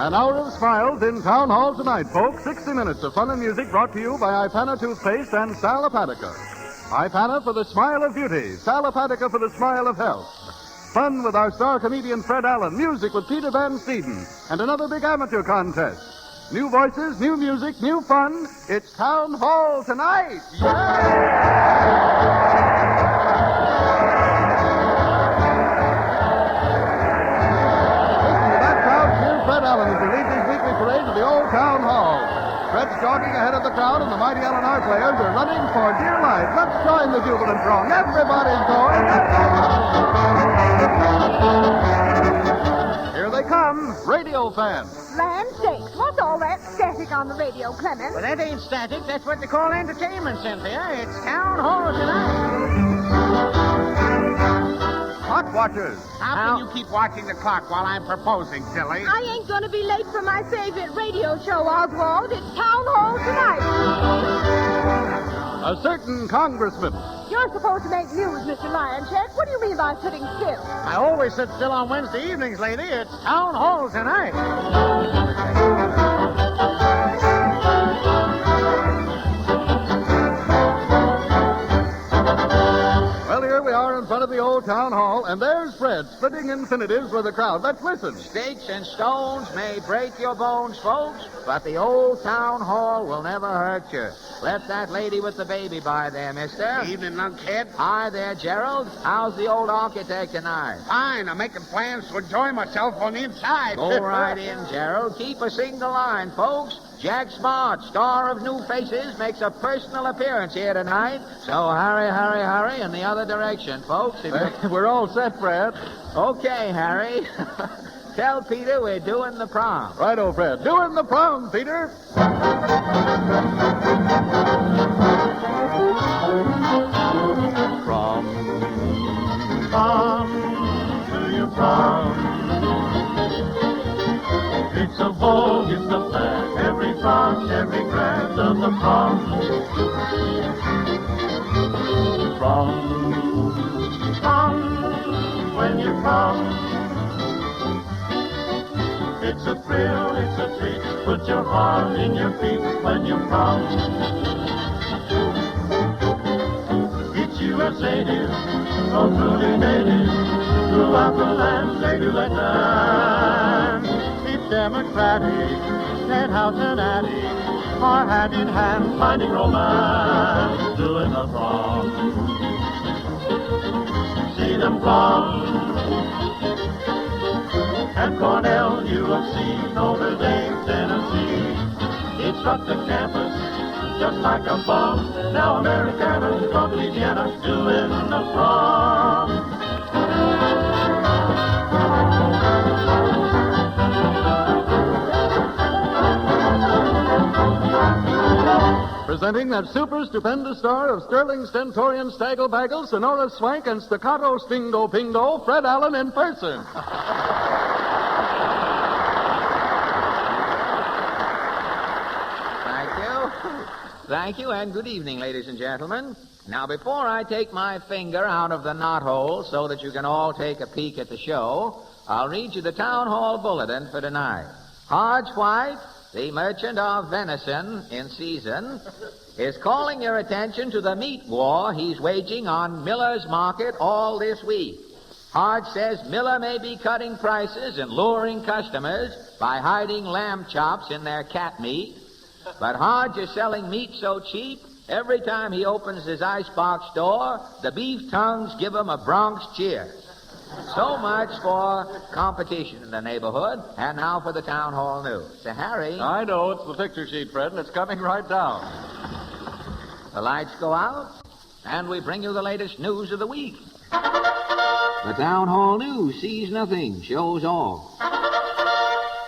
An hour of smiles in Town Hall tonight, folks. 60 minutes of fun and music brought to you by Ipana Toothpaste and Sal Hepatica. Ipana for the smile of beauty, Sal Hepatica for the smile of health. Fun with our star comedian Fred Allen, music with Peter Van Steeden, and another big amateur contest. New voices, new music, new fun. It's Town Hall tonight. Fred Allen is to lead this weekly parade to the old town hall. Fred's jogging ahead of the crowd, and the mighty L&R players are running for dear life. Let's join the jubilant throng. Everybody's going. Here they come, radio fans. Land sakes, what's all that static on the radio, Clement? Well, that ain't static. That's what they call entertainment, Cynthia. It's Town Hall tonight. Clock watchers. How can you keep watching the clock while I'm proposing, silly? I ain't gonna be late for my favorite radio show, Oswald. It's Town Hall tonight. A certain congressman. You're supposed to make news, Mr. Lioncheck. What do you mean by sitting still? I always sit still on Wednesday evenings, lady. It's Town Hall tonight. Well, here we are in front of the old town hall, and there's Fred splitting infinitives with the crowd. Let's listen. Sticks and stones may break your bones, folks, but the old town hall will never hurt you. Let that lady with the baby by there, mister. Evening, lunkhead. Hi there, Gerald. How's the old architect tonight? Fine. I'm making plans to enjoy myself on the inside. Go right in, Gerald. Keep a single line, folks. Jack Smart, star of New Faces, makes a personal appearance here tonight. So hurry, hurry, hurry in the other direction, folks. We're all set, Fred. Okay, Harry. Tell Peter we're doing the prom. Right, old Fred. Doing the prom, Peter. Prom to your prom. It's a vogue, it's a fad. Every branch, every grand of the prom. Prom, when you prom. It's a thrill, it's a treat. Put your heart in your feet when you prom. It's USA dear, so truly native. Throughout the land they do that dance. It's democratic, Ted House and Addie are hand in hand finding romance, doing the prom. See them prom. At Cornell, UFC, Notre Dame, Tennessee. It struck the campus just like a bomb. Now Americana from Louisiana doing the prom. Presenting that super stupendous star of Sterling Stentorian Staggle Baggle, Sonora Swank, and Staccato Stingo Pingo, Fred Allen in person. Thank you, and good evening, ladies and gentlemen. Now, before I take my finger out of the knothole so that you can all take a peek at the show, I'll read you the Town Hall Bulletin for tonight. Hodge White, the merchant of venison in season, is calling your attention to the meat war he's waging on Miller's Market all this week. Hodge says Miller may be cutting prices and luring customers by hiding lamb chops in their cat meat. But Hodge is selling meat so cheap, every time he opens his icebox door, the beef tongues give him a Bronx cheer. So much for competition in the neighborhood. And now for the Town Hall News. Sir Harry. I know, it's the picture sheet, Fred, and it's coming right down. The lights go out, and we bring you the latest news of the week. The Town Hall News sees nothing, shows all.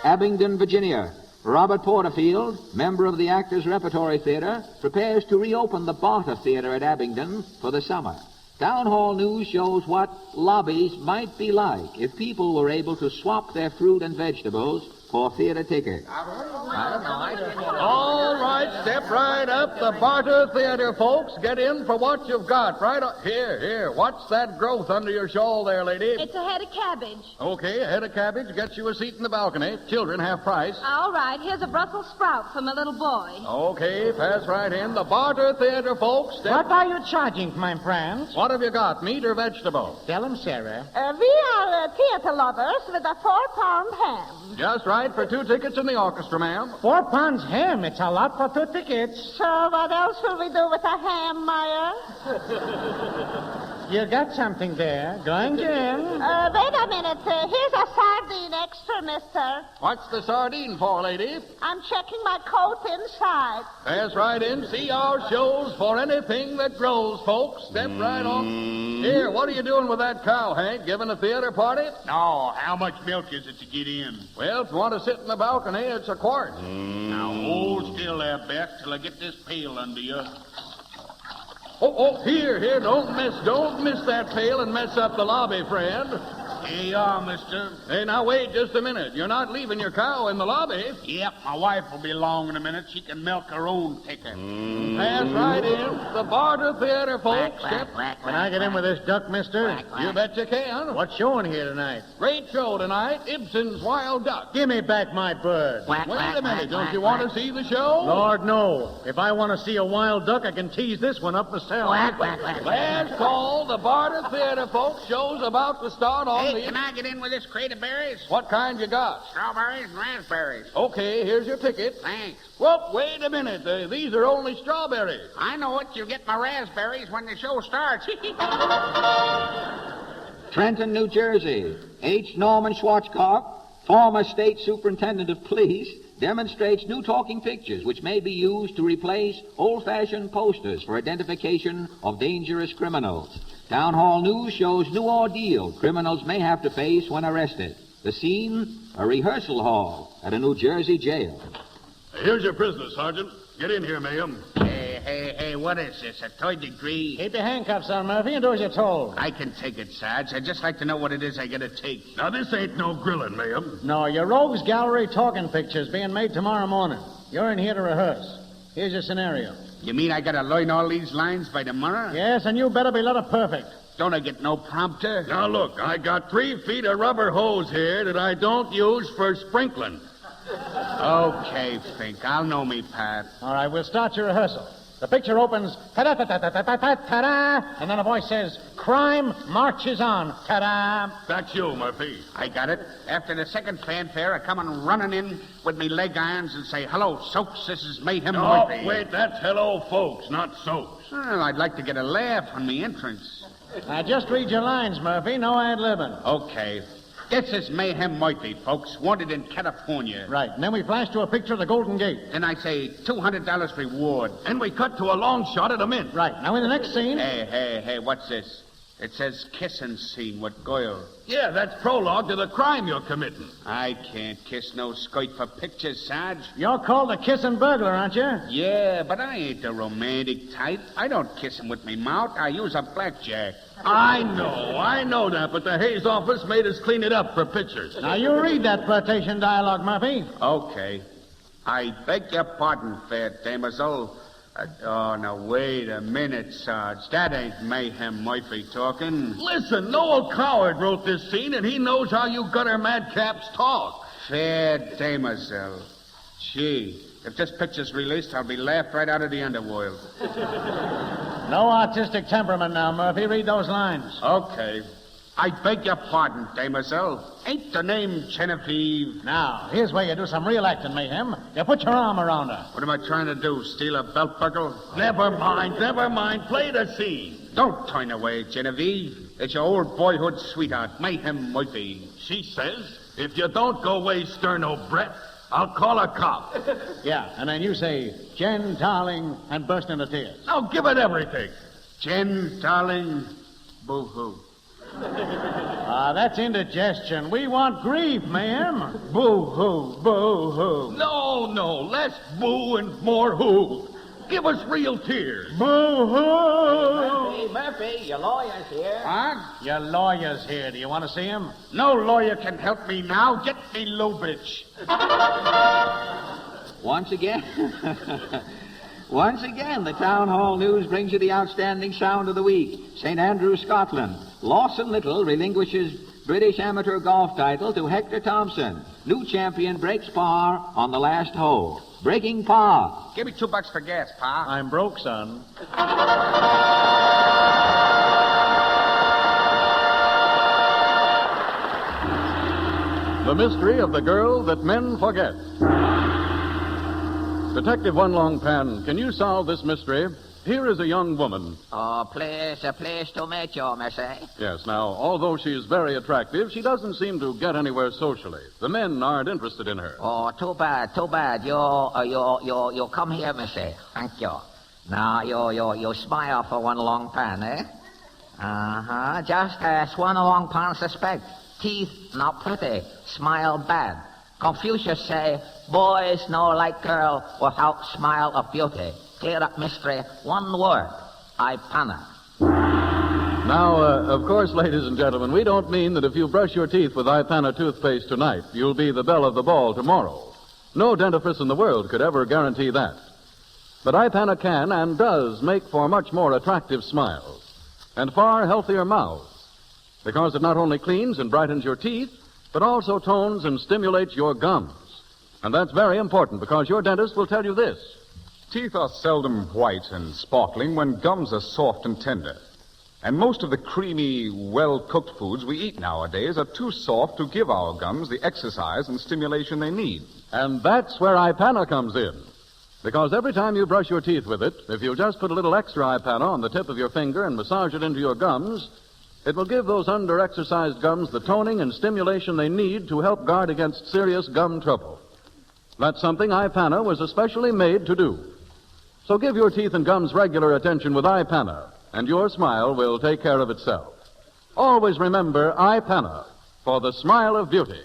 Abingdon, Virginia. Robert Porterfield, member of the Actors Repertory Theater, prepares to reopen the Barter Theater at Abingdon for the summer. Town Hall News shows what lobbies might be like if people were able to swap their fruit and vegetables for theater tickets. I don't know. I didn't know. All right, step right up. The Barter Theater, folks. Get in for what you've got. Right on. Here. What's that growth under your shawl there, lady? It's a head of cabbage. Okay, a head of cabbage gets you a seat in the balcony. Children, half price. All right, here's a Brussels sprout for my little boy. Okay, pass right in. The Barter Theater, folks. What are you charging, my friends? What have you got, meat or vegetable? Tell them, Sarah. We are theater lovers with a 4-pound ham. Just right for 2 tickets in the orchestra, ma'am. 4 pounds ham. It's a lot for 2 tickets. So what else will we do with a ham, Meyer? You got something there. Going in. Wait a minute. Here's a sardine extra, mister. What's the sardine for, lady? I'm checking my coat inside. Pass right in. See our shows for anything that grows, folks. Step right on. Here, what are you doing with that cow, Hank? Giving a theater party? No, how much milk is it to get in? Well, if you want to sit in the balcony, it's a quart. Now, hold still there, Beth, till I get this pail under you. Oh, here. Don't miss that pail and mess up the lobby, friend. Here you are, mister. Hey, now wait just a minute. You're not leaving your cow in the lobby. Yep, my wife will be along in a minute. She can milk her own ticket. Pass right in. The Barter Theater, folks. Step. Can I get in with this duck, mister? You bet you can. What's showing here tonight? Great show tonight. Ibsen's Wild Duck. Give me back my bird. Wait a minute. Don't you want to see the show? Lord, no. If I want to see a wild duck, I can tease this one up myself. Last call. The Barter Theater, folks. Show's about to start on Hey, can I get in with this crate of berries? What kind you got? Strawberries and raspberries. Okay, here's your ticket. Thanks. Well, wait a minute. These are only strawberries. I know it. You'll get my raspberries when the show starts. Trenton, New Jersey. H. Norman Schwarzkopf, former state superintendent of police, demonstrates new talking pictures which may be used to replace old-fashioned posters for identification of dangerous criminals. Town Hall News shows new ordeal criminals may have to face when arrested. The scene, a rehearsal hall at a New Jersey jail. Here's your prisoner, Sergeant. Get in here, ma'am. Hey, what is this, a third degree? Keep your handcuffs on, Murphy, and do as you're told. I can take it, Sarge. I'd just like to know what it is I gotta take. Now, this ain't no grilling, ma'am. No, your Rogues Gallery talking pictures being made tomorrow morning. You're in here to rehearse. Here's your scenario. You mean I gotta learn all these lines by tomorrow? Yes, and you better be letter perfect. Don't I get no prompter? Now, look, I got 3 feet of rubber hose here that I don't use for sprinkling. Okay, Fink. I'll know me, Pat. All right, we'll start your rehearsal. The picture opens, ta-da-ta-ta-ta-ta-ta-ta-da, and then a voice says, crime marches on, ta-da. That's you, Murphy. I got it. After the second fanfare, I come on running in with me leg irons and say, hello, Soaps, this is Mayhem Oh, Murphy. wait, that's hello, folks, not soaps. Well, I'd like to get a laugh on me entrance. Now, just read your lines, Murphy. No ad-libbing. Okay. This is Mayhem Murphy, folks, wanted in California. Right, and then we flash to a picture of the Golden Gate. Then I say $200 reward. And we cut to a long shot at a mint. Right, now in the next scene... Hey, what's this? It says kissing scene with Goyle. Yeah, that's prologue to the crime you're committing. I can't kiss no skirt for pictures, Sarge. You're called a kissing burglar, aren't you? Yeah, but I ain't the romantic type. I don't kiss him with me mouth. I use a blackjack. I know that, but the Hayes office made us clean it up for pictures. Now, you read that flirtation dialogue, Murphy. Okay. I beg your pardon, fair damoiselle. Now, wait a minute, Sarge. That ain't Mayhem Murphy talking. Listen, Noel Coward wrote this scene, and he knows how you gutter madcaps talk. Fair damoiselle. Gee, if this picture's released, I'll be laughed right out of the underworld. No artistic temperament now, Murphy. Read those lines. Okay. I beg your pardon, damoiselle. Ain't the name Genevieve? Now, here's where you do some real acting, Mayhem. You put your arm around her. What am I trying to do, steal a belt buckle? Never mind. Play the scene. Don't turn away, Genevieve. It's your old boyhood sweetheart, Mayhem Murphy. She says, if you don't go away, sterno Brett, I'll call a cop. Yeah, and then you say, Jen, darling, and burst into tears. Now give it everything. Jen, darling, boo-hoo. That's indigestion. We want grief, ma'am. Boo-hoo, boo-hoo. No, less boo and more who. Give us real tears. Boo-hoo! Murphy, your lawyer's here. What? Your lawyer's here. Do you want to see him? No lawyer can help me now. Get me Lubitsch. Once again, the Town Hall News brings you the outstanding sound of the week. St. Andrews, Scotland. Lawson Little relinquishes British amateur golf title to Hector Thompson. New champion breaks par on the last hole. Breaking par. Give me $2 for gas, Pa. I'm broke, son. The mystery of the girl that men forget. Detective One Long Pan, can you solve this mystery? Here is a young woman. Oh, please, a place to meet you, Missy. Yes, now, although she's very attractive, she doesn't seem to get anywhere socially. The men aren't interested in her. Oh, too bad. You come here, Missy. Thank you. Now, you smile for One Long Pan, eh? Uh-huh. Just as One Long Pan suspect. Teeth not pretty. Smile bad. Confucius say, boys no like girl without smile of beauty. Clear up mystery, one word. Ipana. Now, of course, ladies and gentlemen, we don't mean that if you brush your teeth with Ipana toothpaste tonight, you'll be the belle of the ball tomorrow. No dentifrice in the world could ever guarantee that. But Ipana can and does make for much more attractive smiles and far healthier mouths, because it not only cleans and brightens your teeth, but also tones and stimulates your gums. And that's very important, because your dentist will tell you this. Teeth are seldom white and sparkling when gums are soft and tender. And most of the creamy, well-cooked foods we eat nowadays are too soft to give our gums the exercise and stimulation they need. And that's where Ipana comes in. Because every time you brush your teeth with it, if you just put a little extra Ipana on the tip of your finger and massage it into your gums, it will give those under-exercised gums the toning and stimulation they need to help guard against serious gum trouble. That's something Ipana was especially made to do. So give your teeth and gums regular attention with Ipana, and your smile will take care of itself. Always remember Ipana for the smile of beauty.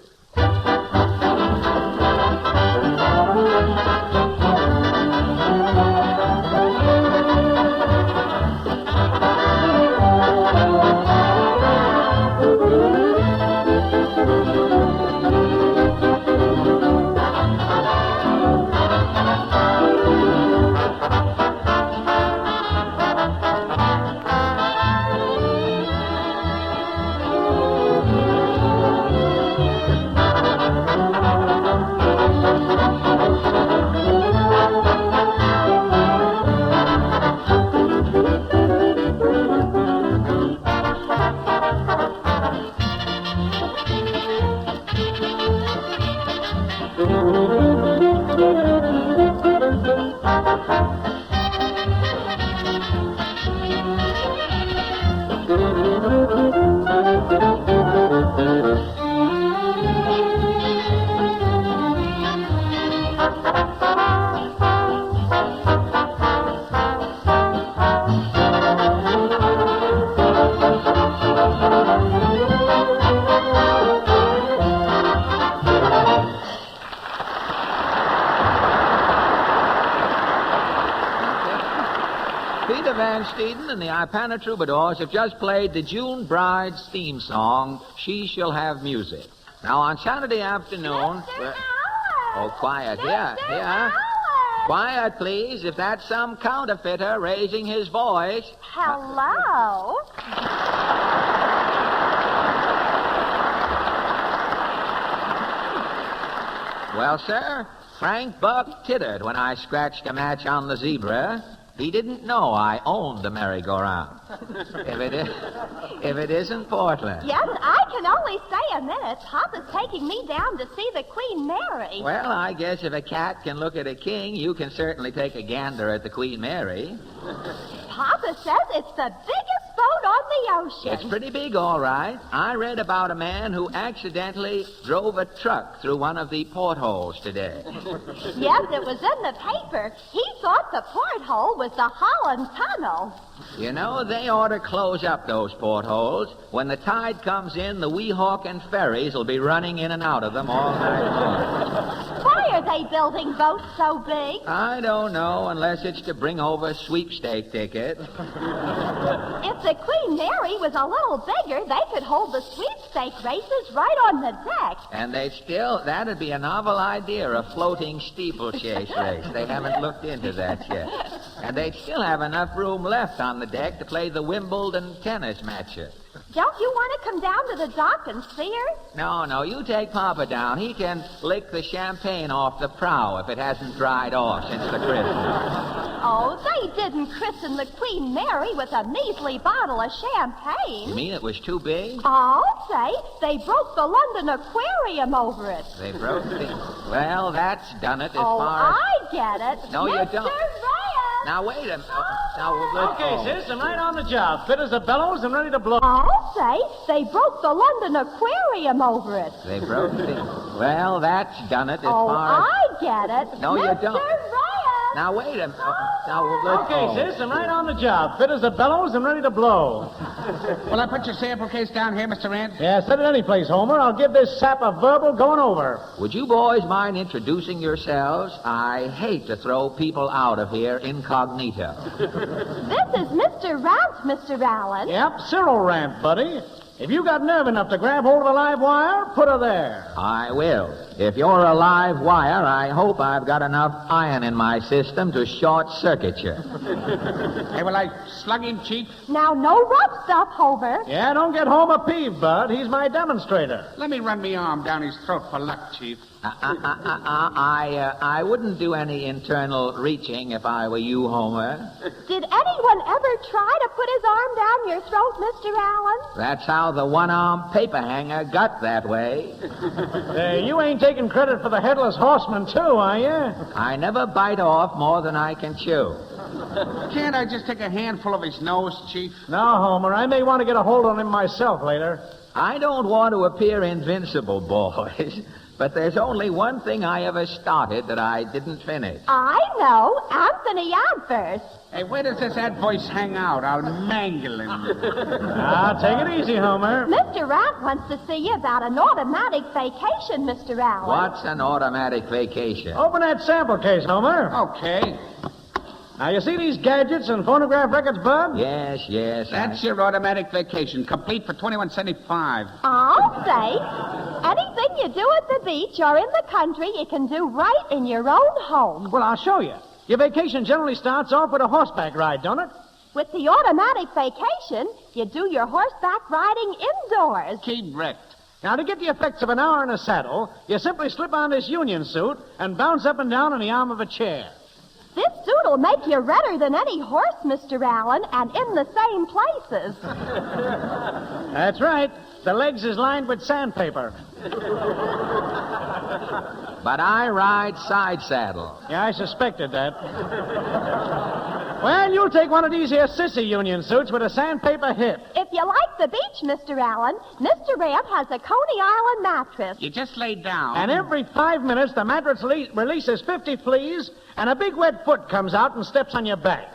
Peter Van Steeden and the Ipana Troubadours have just played the June Bride's theme song, She Shall Have Music. Now, on Saturday afternoon... Oh, quiet. Here. Quiet, please. If that's some counterfeiter raising his voice... Hello? Well, sir, Frank Buck tittered when I scratched a match on the zebra. He didn't know I owned the merry-go-round. If it isn't Portland. Yes, I can only stay a minute. Papa's taking me down to see the Queen Mary. Well, I guess if a cat can look at a king, you can certainly take a gander at the Queen Mary. Papa says it's the biggest boat on the ocean. It's pretty big, all right. I read about a man who accidentally drove a truck through one of the portholes today. Yes, it was in the paper. He thought the porthole was the Holland Tunnel. You know, they ought to close up those portholes. When the tide comes in, the Weehawken ferries will be running in and out of them all night long. Why are are they building boats so big? I don't know, unless it's to bring over a sweepstake ticket. If the Queen Mary was a little bigger, they could hold the sweepstake races right on the deck. And that'd be a novel idea, a floating steeplechase race. They haven't looked into that yet. And they'd still have enough room left on the deck to play the Wimbledon tennis matches. Don't you want to come down to the dock and see her? No, you take Papa down. He can lick the champagne off the prow if it hasn't dried off since the Christmas. Oh, they didn't christen the Queen Mary with a measly bottle of champagne. You mean it was too big? I'll say they broke the London Aquarium over it. They broke the... Well, that's done it as Oh, far as... I get it. No, you Mr. don't. Reyes! Now, wait a minute. Okay, sis, I'm right on the job. Fit as a bellows and ready to blow. I'll say they broke the London Aquarium over it. They broke the... Well, that's done it as Oh, far as... I get it. No, you Mr. don't. Reyes! Now, wait a minute. Now, Okay, sis, I'm right on the job. Fit as a bellows and ready to blow. Will I put your sample case down here, Mr. Rand? Yeah, set it any place, Homer. I'll give this sap a verbal going over. Would you boys mind introducing yourselves? I hate to throw people out of here incognito. This is Mr. Rant, Mr. Allen. Yep, Cyril Rant, buddy. If you got nerve enough to grab hold of a live wire, put her there. I will. If you're a live wire, I hope I've got enough iron in my system to short-circuit you. Hey, will I slug him, Chief? Now, no rough stuff, Homer. Yeah, don't get Homer peeved, Bud. He's my demonstrator. Let me run me arm down his throat for luck, Chief. I wouldn't do any internal reaching if I were you, Homer. Did anyone ever try to put his arm down your throat, Mr. Allen? That's how the one-armed paper hanger got that way. You ain't taking credit for the headless horseman, too, are you? I never bite off more than I can chew. Can't I just take a handful of his nose, Chief? No, Homer. I may want to get a hold on him myself later. I don't want to appear invincible, boys, but there's only one thing I ever started that I didn't finish. I know. Anthony Adverse. Hey, where does this ad voice hang out? I'll mangle him. Now, take it easy, Homer. Mr. Rant wants to see you about an automatic vacation, Mr. Allen. What's an automatic vacation? Open that sample case, Homer. Okay. Now, you see these gadgets and phonograph records, Bud? Yes. That's your automatic vacation, complete for $21.75. I'll say, anything you do at the beach or in the country, you can do right in your own home. Well, I'll show you. Your vacation generally starts off with a horseback ride, don't it? With the automatic vacation, you do your horseback riding indoors. Keep wrecked. Now, to get the effects of an hour in a saddle, you simply slip on this union suit and bounce up and down on the arm of a chair. This suit'll make you redder than any horse, Mr. Allen, and in the same places. That's right. The legs is lined with sandpaper. But I ride side saddle. Yeah, I suspected that. Well, you'll take one of these here sissy union suits with a sandpaper hip. If you like the beach, Mr. Allen, Mr. Rant has a Coney Island mattress. You just lay down. And every 5 minutes, the mattress releases 50 fleas, and a big wet foot comes out and steps on your back.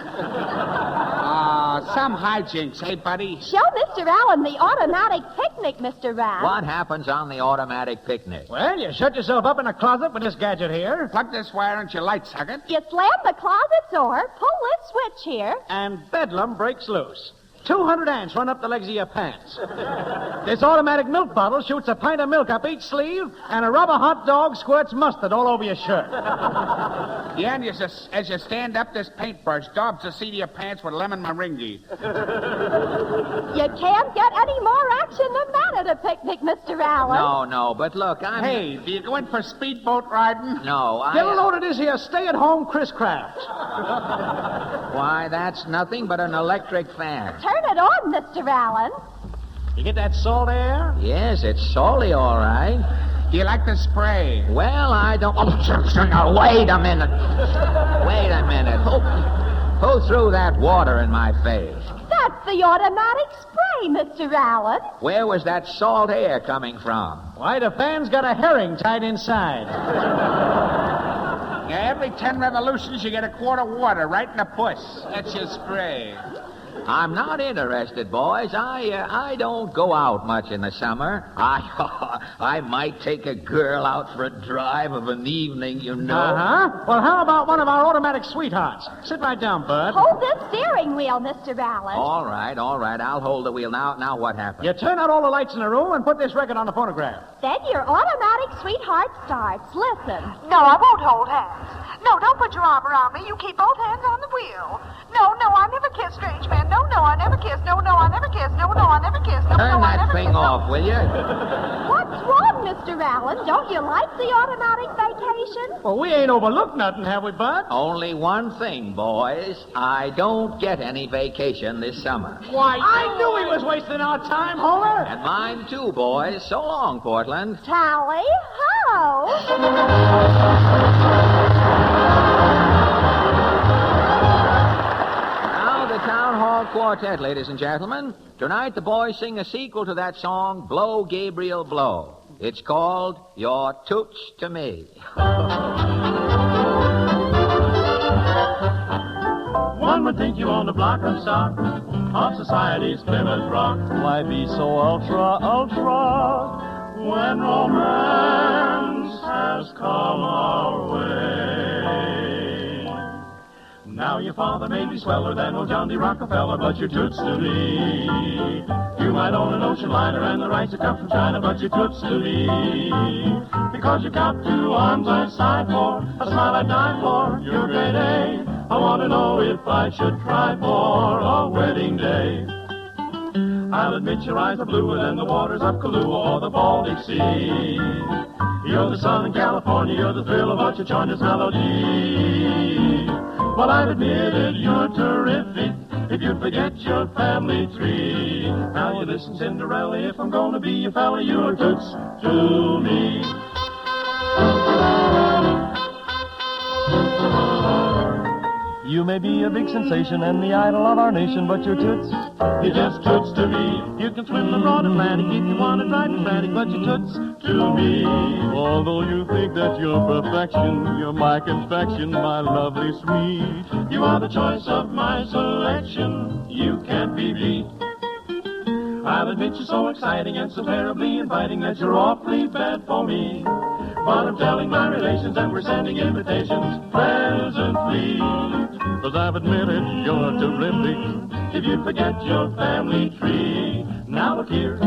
Some hijinks, hey, buddy? Show Mr. Allen the automatic picnic, Mr. Rant. What happens on the automatic picnic? Well, you shut yourself up in a closet with this gadget here, Plug this wire into your light socket. You slam the closet door, pull this switch here. and bedlam breaks loose. 200 ants run up the legs of your pants. This automatic milk bottle shoots a pint of milk up each sleeve, and a rubber hot dog squirts mustard all over your shirt. Yeah, and as you stand up, this paintbrush daubs the seat of your pants with lemon meringue. You can't get any more action than that at a picnic, Mr. Allen. No, but look, I'm... Hey, do you go in for speedboat riding? No, Get a load of this here stay-at-home Chris Kraft. Why, that's nothing but an electric fan. Turn it on, Mr. Allen. You get that salt air? Yes, it's salty, all right. Do you like the spray? Well, I don't... Oh, now, wait a minute. Wait a minute. Who threw that water in my face? That's the automatic spray, Mr. Allen. Where was that salt air coming from? Why, the fan's got a herring tied inside. Yeah, every 10 revolutions, you get a quart of water right in the puss. That's your spray. I'm not interested, boys. I don't go out much in the summer. I might take a girl out for a drive of an evening, you know. Uh-huh. Well, how about one of our automatic sweethearts? Sit right down, Bud. Hold this steering wheel, Mr. Allen. All right. I'll hold the wheel. Now what happened? You turn out all the lights in the room and put this record on the phonograph. Then your automatic sweetheart starts. Listen. No, I won't hold hands. No, don't put your arm around me. You keep both hands on the wheel. No, I never kiss strange men. No, I never kiss. No, I never kiss. No, I never kiss. No, Turn I that never thing kiss. off, will you? What's wrong, Mr. Allen? Don't you like the automatic vacation? Well, we ain't overlooked nothing, have we, Bud? Only one thing, boys. I don't get any vacation this summer. Why, I knew he was wasting our time, Homer. And mine too, boys. So long, Portland. Tally ho! Now, the Town Hall Quartet, ladies and gentlemen. Tonight, the boys sing a sequel to that song, Blow, Gabriel, Blow. It's called Your Toots to Me. One would think you owned a block of stock of society's Plymouth Rock. Why be so ultra, when romance has come our way? Now your father may be sweller than old John D. Rockefeller, but your toots to me. You might own an ocean liner and the rights that come from China, but your toots to me. Because you got two arms I sigh for, a smile I die for, you're grade A. I want to know if I should try for a wedding day. I'll admit your eyes are bluer than the waters of Kahlua or the Baltic Sea. You're the sun in California, you're the thrill of Ochachona's melody. Well, I've admitted you're terrific if you forget your family tree. Now you listen, Cinderella, if I'm gonna be a fella, you're toots to me. You may be a big sensation and the idol of our nation, but your toots, you just toots to me. You can swim the broad Atlantic if you want to drive me frantic, but your toots to me. Although you think that you're perfection, you're my confection, my lovely sweet. You are the choice of my selection, you can't be beat. I'll admit you're so exciting and so terribly inviting that you're awfully bad for me. But I'm telling my relations that we're sending invitations presently. 'Cause I've admitted you're terrific if you forget your family tree. Now look here,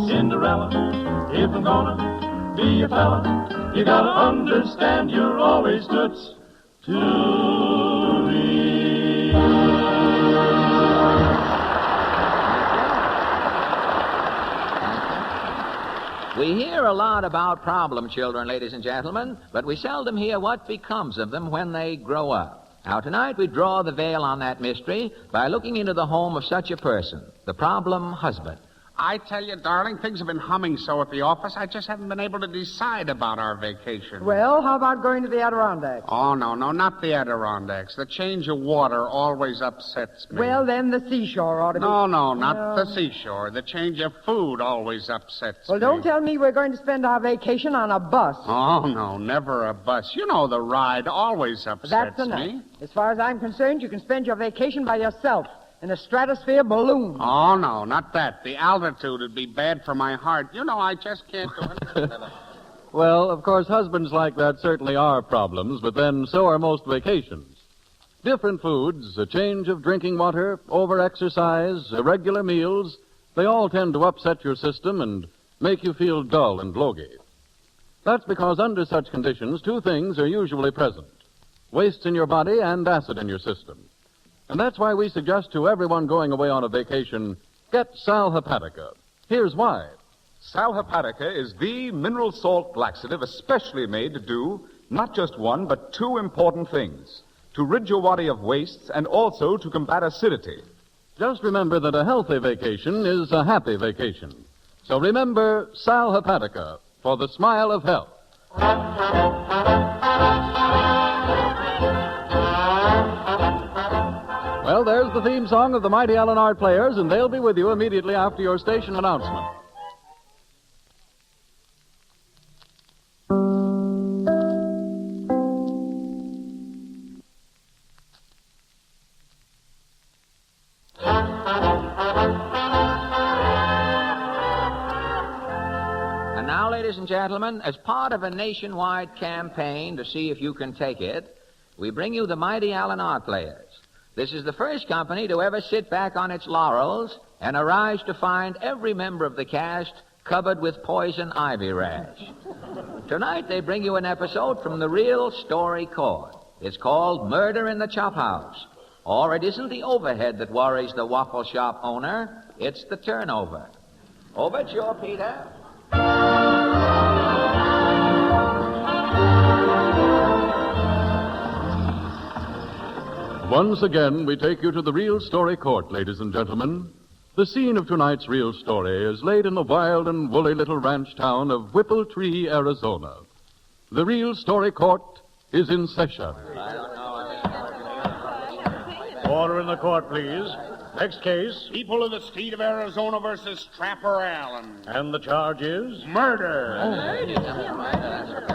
Cinderella, if I'm gonna be a fella, you gotta understand you're always toots to me. We hear a lot about problem children, ladies and gentlemen, but we seldom hear what becomes of them when they grow up. Now, tonight we draw the veil on that mystery by looking into the home of such a person, the problem husband. I tell you, darling, things have been humming so at the office, I just haven't been able to decide about our vacation. Well, how about going to the Adirondacks? Oh, no, not the Adirondacks. The change of water always upsets me. Well, then the seashore ought to be... No, not Well- the seashore. The change of food always upsets Well, me. don't tell me we're going to spend our vacation on a bus. Oh, no, never a bus. You know the ride always upsets That's enough. me. As far as I'm concerned, you can spend your vacation by yourself in a stratosphere balloon. Oh, no, not that. The altitude would be bad for my heart. You know, I just can't do it. Well, of course, husbands like that certainly are problems, but then so are most vacations. Different foods, a change of drinking water, over-exercise, irregular meals, they all tend to upset your system and make you feel dull and logy. That's because under such conditions, two things are usually present: wastes in your body and acid in your system. And that's why we suggest to everyone going away on a vacation, get Sal Hepatica. Here's why. Sal Hepatica is the mineral salt laxative especially made to do not just one, but two important things: to rid your body of wastes and also to combat acidity. Just remember that a healthy vacation is a happy vacation. So remember Sal Hepatica for the smile of health. Well, there's the theme song of the Mighty Allen Art Players, and they'll be with you immediately after your station announcement. and gentlemen, as part of a nationwide campaign to see if you can take it, we bring you the Mighty Allen Art Players. This is the first company to ever sit back on its laurels and arise to find every member of the cast covered with poison ivy rash. Tonight they bring you an episode from the Real Story Court. It's called Murder in the Chop House. Or it isn't the overhead that worries the waffle shop owner, it's the turnover. Overture, Peter. Once again, we take you to the Real Story Court, ladies and gentlemen. The scene of tonight's real story is laid in the wild and woolly little ranch town of Whipple Tree, Arizona. The Real Story Court is in session. Order in the court, please. Next case. People of the state of Arizona versus Trapper Allen. And the charge is? Murder.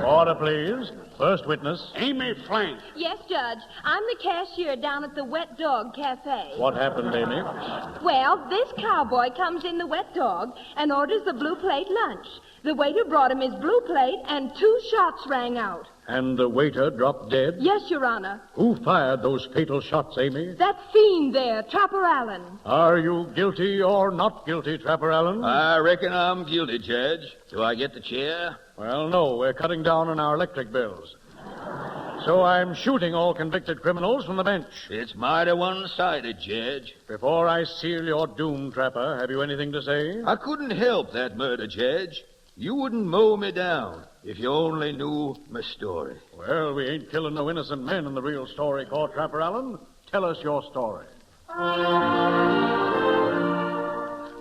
Order, please. First witness. Amy Flank. Yes, Judge. I'm the cashier down at the Wet Dog Cafe. What happened, Amy? Well, this cowboy comes in the Wet Dog and orders the blue plate lunch. The waiter brought him his blue plate, and 2 shots rang out. And the waiter dropped dead? Yes, Your Honor. Who fired those fatal shots, Amy? That fiend there, Trapper Allen. Are you guilty or not guilty, Trapper Allen? I reckon I'm guilty, Judge. Do I get the chair? Well, no. We're cutting down on our electric bills. So I'm shooting all convicted criminals from the bench. It's mighty one-sided, Judge. Before I seal your doom, Trapper, have you anything to say? I couldn't help that murder, Judge. You wouldn't mow me down if you only knew my story. Well, we ain't killing no innocent men in the Real Story Court, Trapper Allen. Tell us your story.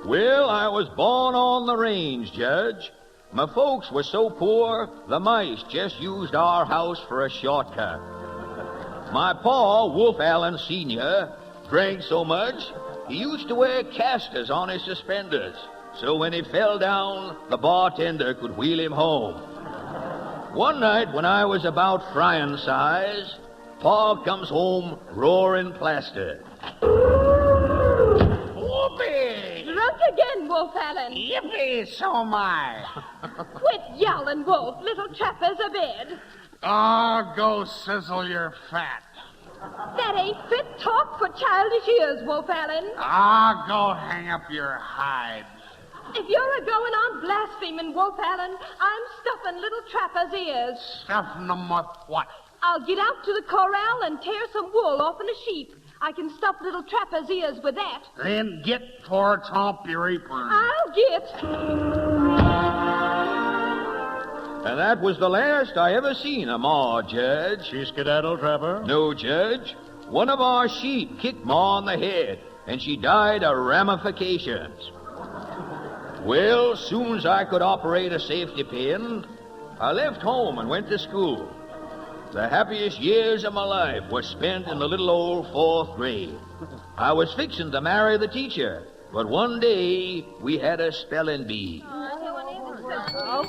Well, I was born on the range, Judge. My folks were so poor, the mice just used our house for a shortcut. My pa, Wolf Allen Sr., drank so much, he used to wear casters on his suspenders. So when he fell down, the bartender could wheel him home. One night when I was about frying size, Pa comes home roaring plaster. Whoopee! Drunk again, Wolf Allen. Yippee, so am I. Quit yowling, Wolf. Little Trapper's abed. Oh, go sizzle your fat. That ain't fit talk for childish ears, Wolf Allen. Ah, go hang up your hide. If you're a-going on blaspheming, Wolf Allen, I'm stuffing little Trapper's ears. Stuffing them with what? I'll get out to the corral and tear some wool off in a sheep. I can stuff little Trapper's ears with that. Then get for Trump your apron. I'll get. And that was the last I ever seen of Ma, Judge. She skedaddled, Trapper? No, Judge. One of our sheep kicked Ma on the head, and she died of ramifications. Well, soon as I could operate a safety pin, I left home and went to school. The happiest years of my life were spent in the little old 4th grade. I was fixing to marry the teacher, but one day we had a spelling bee. Oh,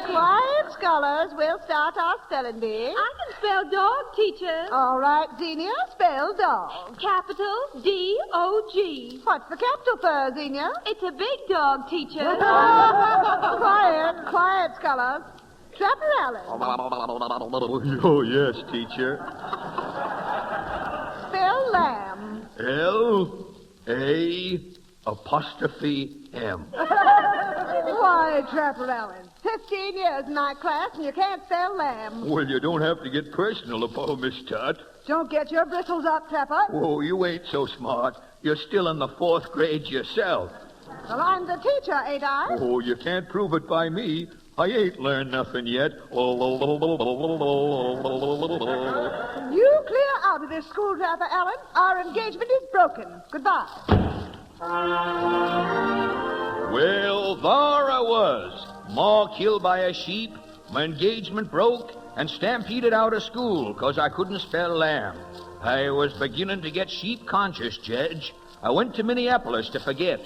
quiet, scholars. We'll start our spelling bee. I can spell dog, teacher. All right, Xenia, spell dog. Capital D-O-G. What's the capital for, Xenia? It's a big dog, teacher. Quiet, scholars. Trapper Allen. Oh, yes, teacher. Spell lamb. L-A-apostrophe-M. Why, Trapper Allen, 15 years in my class and you can't spell lamb. Well, you don't have to get personal upon Miss Tutt. Don't get your bristles up, Trapper. Oh, you ain't so smart. You're still in the 4th grade yourself. Well, I'm the teacher, ain't I? Oh, you can't prove it by me. I ain't learned nothing yet. You clear out of this school, Trapper Allen. Our engagement is broken. Goodbye. Well, there I was. Ma killed by a sheep, my engagement broke, and stampeded out of school 'cause I couldn't spell lamb. I was beginning to get sheep conscious, Judge. I went to Minneapolis to forget.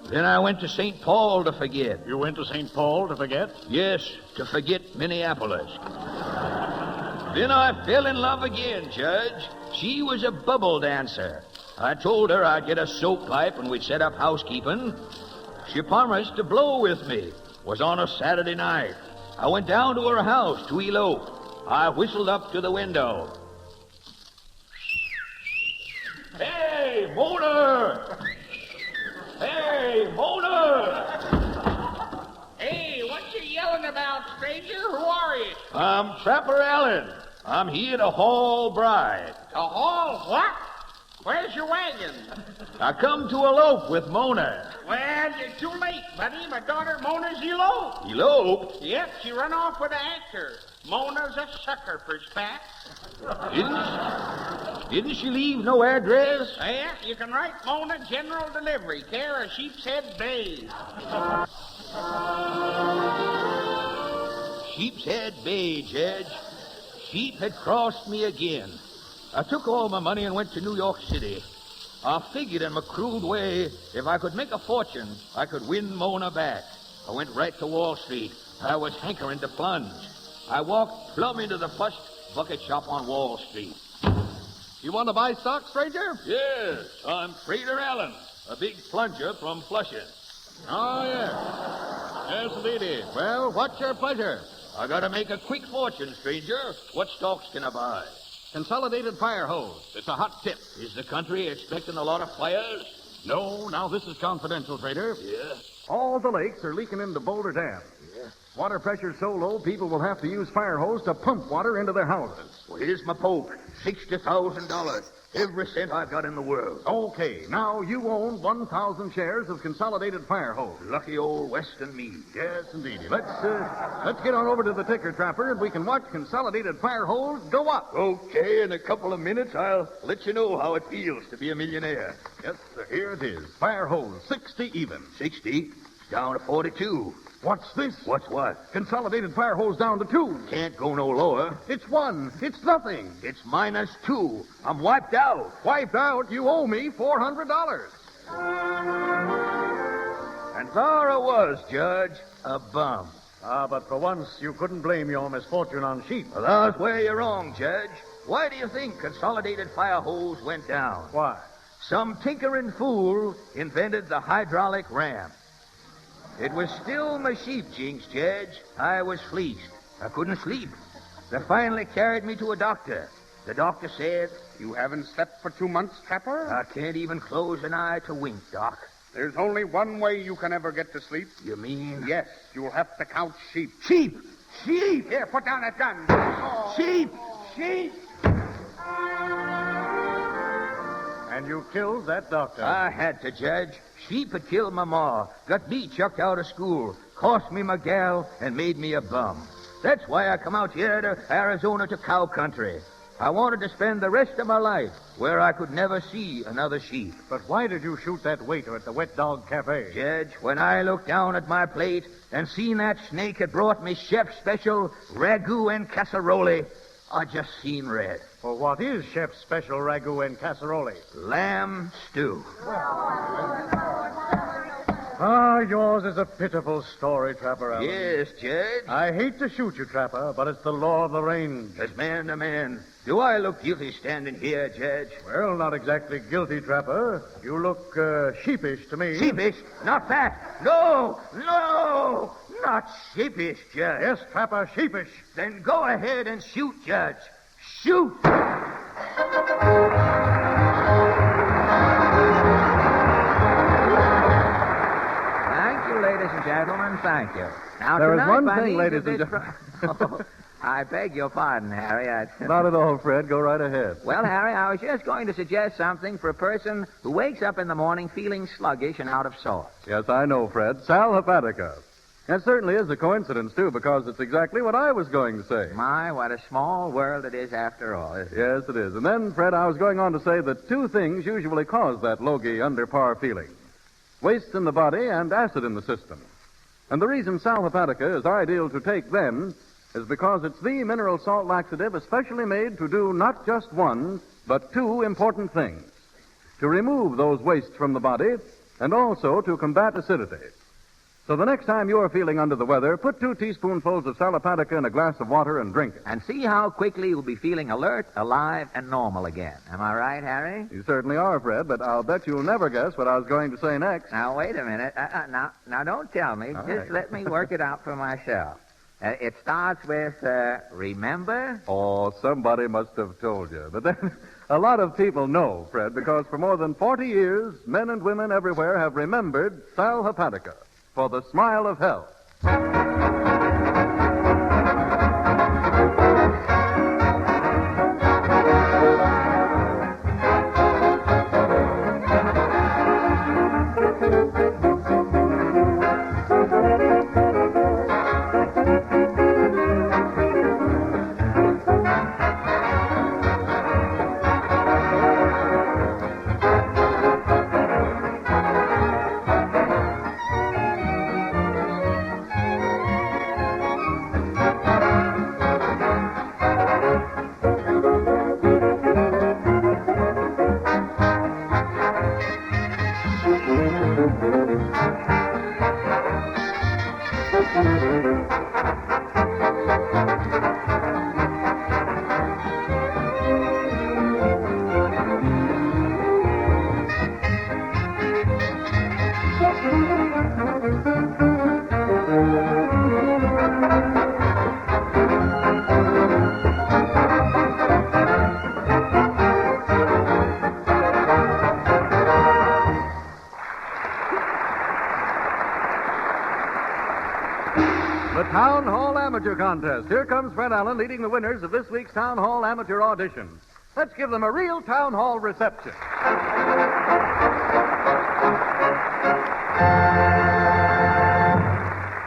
Then I went to St. Paul to forget. You went to St. Paul to forget? Yes, to forget Minneapolis. Then I fell in love again, Judge. She was a bubble dancer. I told her I'd get a soap pipe and we'd set up housekeeping. She promised to blow with me. was on a Saturday night. I went down to her house to elope. I whistled up to the window. Hey, Mona! Hey, Mona! Hey, what you yelling about, stranger? Who are you? I'm Trapper Allen. I'm here to haul bride. To haul what? Where's your wagon? I come to elope with Mona. Well, you're too late, buddy. My daughter Mona's eloped. Elope? Yep, she run off with an actor. Mona's a sucker for spats. Didn't she leave no address? Yeah, you can write Mona General Delivery, care of Sheepshead Bay. Sheepshead Bay, Judge. Sheep had crossed me again. I took all my money and went to New York City. I figured in my crude way, if I could make a fortune, I could win Mona back. I went right to Wall Street. I was hankering to plunge. I walked plumb into the first bucket shop on Wall Street. You want to buy stock, stranger? Yes, I'm Trader Allen, a big plunger from Flushing. Oh, yes. Yes, indeed. Well, what's your pleasure? I gotta make a quick fortune, stranger. What stocks can I buy? Consolidated Fire Hose. It's a hot tip. Is the country expecting a lot of fires? No, now this is confidential, trader. Yeah. All the lakes are leaking into Boulder Dam. Water pressure's so low, people will have to use fire hose to pump water into their houses. Well, here's my poke. $60,000. Every cent I've got in the world. Okay, now you own 1,000 shares of Consolidated Fire Hose. Lucky old Weston me. Yes, indeed. Let's get on over to the ticker, Trapper, and we can watch Consolidated Fire Hose go up. Okay, in a couple of minutes, I'll let you know how it feels to be a millionaire. Yes, sir. Here it is. Fire Hose, 60 even. 60? Down to 42. What's this? What's what? Consolidated Fire Hose down to 2. Can't go no lower. It's 1. It's nothing. It's -2. I'm wiped out. Wiped out? You owe me $400. And there I was, Judge, a bum. Ah, but for once, you couldn't blame your misfortune on sheep. Well, that's where you're wrong, Judge. Why do you think Consolidated Fire Hose went down? Why? Some tinkering fool invented the hydraulic ram. It was still my sheep jinx, Judge. I was fleeced. I couldn't sleep. They finally carried me to a doctor. The doctor said, You haven't slept for 2 months, Trapper? I can't even close an eye to wink, Doc. There's only one way you can ever get to sleep. You mean? Yes, you'll have to count sheep. Sheep! Sheep! Here, put down that gun. Sheep! Sheep! And you killed that doctor. I had to, Judge. Sheep had killed my ma, got me chucked out of school, cost me my gal, and made me a bum. That's why I come out here to Arizona to cow country. I wanted to spend the rest of my life where I could never see another sheep. But why did you shoot that waiter at the Wet Dog Cafe? Judge, when I looked down at my plate and seen that snake had brought me chef's special ragu and casserole, I just seen red. Well, what is Chef's special ragu and casserole? Lamb stew. Ah, yours is a pitiful story, Trapper Allen. Yes, Judge. I hate to shoot you, Trapper, but it's the law of the range. As man to man, do I look guilty standing here, Judge? Well, not exactly guilty, Trapper. You look sheepish to me. Sheepish? Not that. No! Not sheepish, Judge. Yes, Trapper, sheepish. Then go ahead and shoot, Judge. Shoot! Thank you, ladies and gentlemen. Thank you. Now, There is tonight, one by thing, means ladies of and this gentlemen. Oh, I beg your pardon, Harry. Not at all, Fred. Go right ahead. Well, Harry, I was just going to suggest something for a person who wakes up in the morning feeling sluggish and out of sorts. Yes, I know, Fred. Sal Hepatica. That certainly is a coincidence, too, because it's exactly what I was going to say. My, what a small world it is after all, isn't it? Yes, it is. And then, Fred, I was going on to say that 2 things usually cause that logy, under par feeling. Waste in the body and acid in the system. And the reason Sal Hepatica is ideal to take then is because it's the mineral salt laxative especially made to do not just one, but 2 important things. To remove those wastes from the body and also to combat acidity. So the next time you're feeling under the weather, put 2 teaspoonfuls of Salapatica in a glass of water and drink it. And see how quickly you'll be feeling alert, alive, and normal again. Am I right, Harry? You certainly are, Fred, but I'll bet you'll never guess what I was going to say next. Now, wait a minute. Now, don't tell me. All Just right. let me work it out for myself. It starts with, remember? Oh, somebody must have told you. But then, a lot of people know, Fred, because for more than 40 years, men and women everywhere have remembered Sal Hepatica for the smile of health. The Town Hall Amateur Contest. Here comes Fred Allen leading the winners of this week's Town Hall Amateur Audition. Let's give them a real Town Hall reception.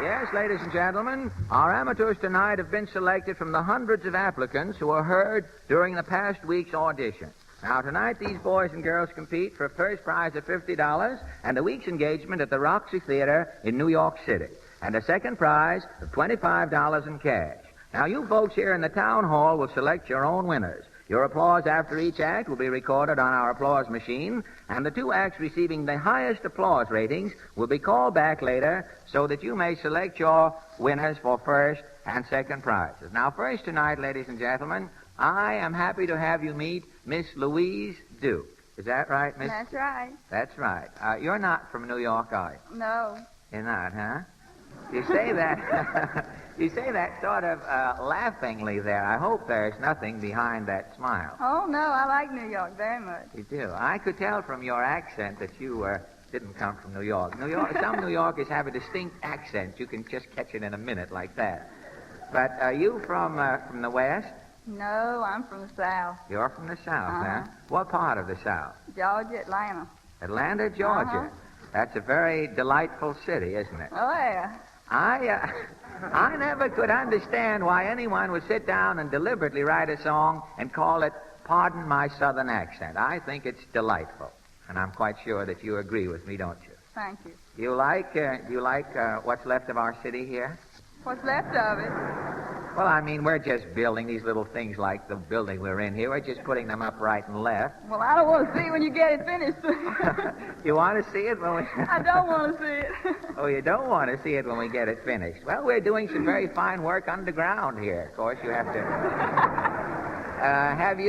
Yes, ladies and gentlemen, our amateurs tonight have been selected from the hundreds of applicants who were heard during the past week's audition. Now, tonight, these boys and girls compete for a first prize of $50 and a week's engagement at the Roxy Theater in New York City, and a second prize of $25 in cash. Now, you folks here in the town hall will select your own winners. Your applause after each act will be recorded on our applause machine, and the 2 acts receiving the highest applause ratings will be called back later so that you may select your winners for first and second prizes. Now, first tonight, ladies and gentlemen, I am happy to have you meet Miss Louise Duke. Is that right, Miss? That's right. That's right. You're not from New York, are you? No. You're not, huh? You say that. You say that sort of laughingly there. I hope there's nothing behind that smile. Oh, no, I like New York very much. You do. I could tell from your accent that you didn't come from New York. Some New Yorkers have a distinct accent. You can just catch it in a minute like that. But are you from the West? No, I'm from the South. You're from the South, Uh-huh. huh? What part of the South? Georgia, Atlanta. Atlanta, Georgia. Uh-huh. That's a very delightful city, isn't it? Oh, yeah. I never could understand why anyone would sit down and deliberately write a song and call it Pardon My Southern Accent. I think it's delightful, and I'm quite sure that you agree with me, don't you? Thank you. Do you like what's left of our city here? What's left of it? Well, I mean, we're just building these little things like the building we're in here. We're just putting them up right and left. Well, I don't want to see it when you get it finished. You want to see it when we... I don't want to see it. Oh, you don't want to see it when we get it finished. Well, we're doing some very fine work underground here. Of course, you have to... Have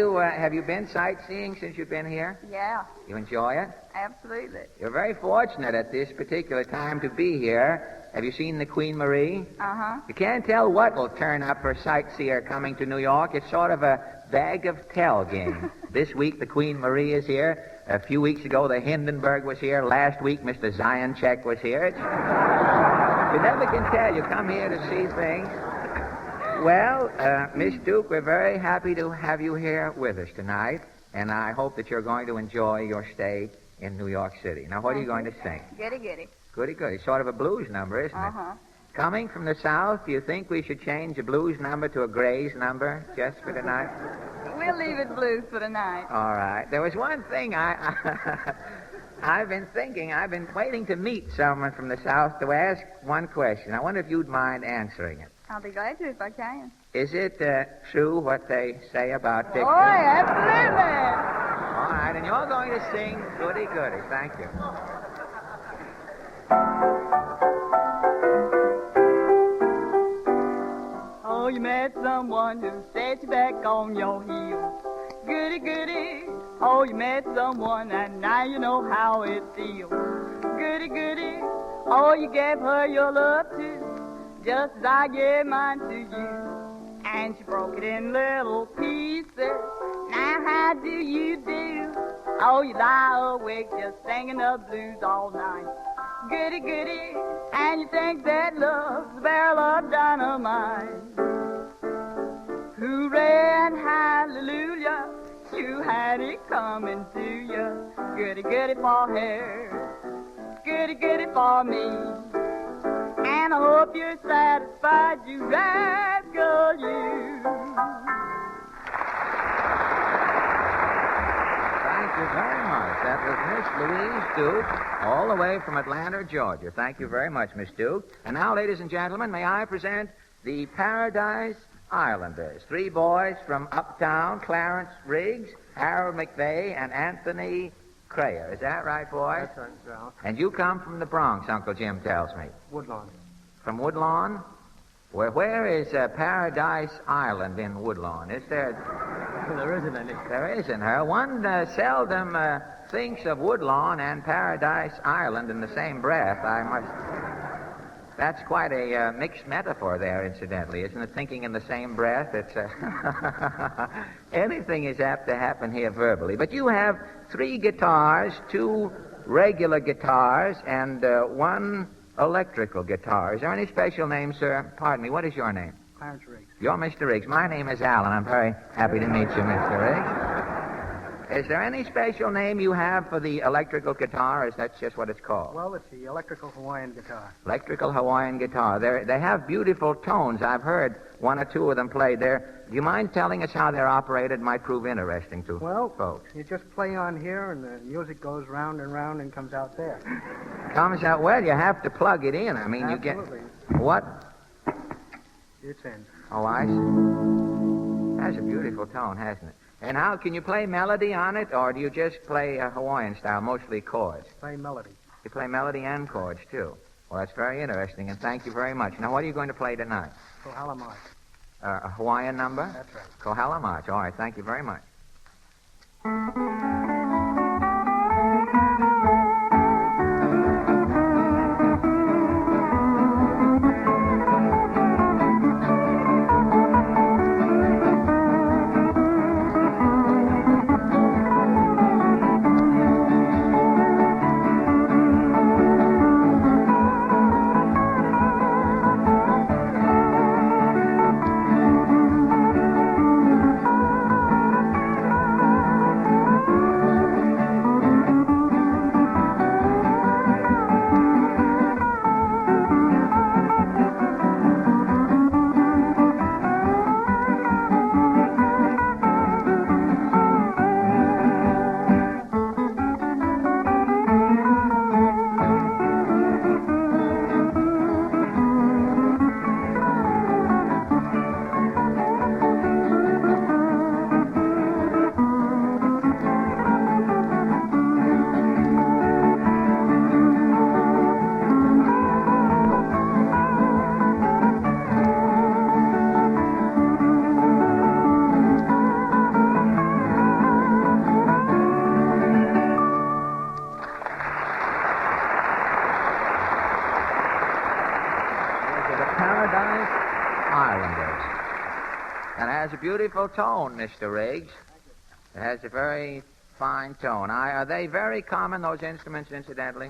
you been sightseeing since you've been here? Yeah, You enjoy it? absolutely. You're very fortunate at this particular time to be here. Have you seen the Queen Marie? Uh-huh. You can't tell what will turn up for a sightseer coming to New York. It's sort of a bag of tell game. This week, the Queen Marie is here. A few weeks ago, the Hindenburg was here. Last week, Mr. Zionchek was here. You never can tell. You come here to see things. Well, Miss Duke, we're very happy to have you here with us tonight, and I hope that you're going to enjoy your stay in New York City. Now, what are you going to sing? Giddy, giddy. Goody, goody. Sort of a blues number, isn't it? Uh-huh. Coming from the South, do you think we should change a blues number to a Gray's number just for tonight? We'll leave it blues for tonight. All right. There was one thing I've been thinking. I've been waiting to meet someone from the South to ask one question. I wonder if you'd mind answering it. I'll be glad to if I can. Is it true what they say about Dick? Oh, absolutely. All right, and you're going to sing Goody Goody. Thank you. you met someone who set you back on your heels. Goody, goody. Oh, you met someone and now you know how it feels. Goody, goody. Oh, you gave her your love too, just as I gave mine to you. And she broke it in little pieces. Now how do you do? Oh, you lie awake just singing the blues all night. Goody, goody. And you think that love's a barrel of dynamite. Hooray and hallelujah, you had it coming to you. Goody, goody for her, goody, goody for me. And I hope you're satisfied, you rascal, you. Thank you very much. That was Miss Louise Duke, all the way from Atlanta, Georgia. Thank you very much, Miss Duke. And now, ladies and gentlemen, may I present the Paradise Islanders. 3 boys from uptown: Clarence Riggs, Harold McVeigh, and Anthony Crayer. Is that right, boys? That's right, Ralph. And you come from the Bronx, Uncle Jim tells me. Woodlawn. From Woodlawn? Where is Paradise Island in Woodlawn? Is there... There isn't any. There isn't, huh? One seldom thinks of Woodlawn and Paradise Island in the same breath, I must... That's quite a mixed metaphor there, incidentally, isn't it? Thinking in the same breath. It's anything is apt to happen here verbally. But you have 3 guitars, 2 regular guitars, and 1 electrical guitar. Is there any special name, sir? Pardon me, what is your name? Clarence Riggs. You're Mr. Riggs. My name is Alan. I'm very happy to meet you, Mr. Riggs. Is there any special name you have for the electrical guitar, or is that just what it's called? Well, it's the electrical Hawaiian guitar. Electrical Hawaiian guitar. They have beautiful tones. I've heard 1 or 2 of them played there. Do you mind telling us how they're operated? Might prove interesting to folks. You just play on here, and the music goes round and comes out there. Comes out, well, you have to plug it in. I mean, Absolutely. you get... What? It's in. Oh, I see. That's a beautiful tone, hasn't it? And how, can you play melody on it, or do you just play Hawaiian style, mostly chords? Play melody. You play melody and chords, too. Well, that's very interesting, and thank you very much. Now, what are you going to play tonight? Kohala March. A Hawaiian number? That's right. Kohala March. All right, thank you very much. Beautiful tone, Mr. Riggs. It has a very fine tone. Are they very common, those instruments, incidentally?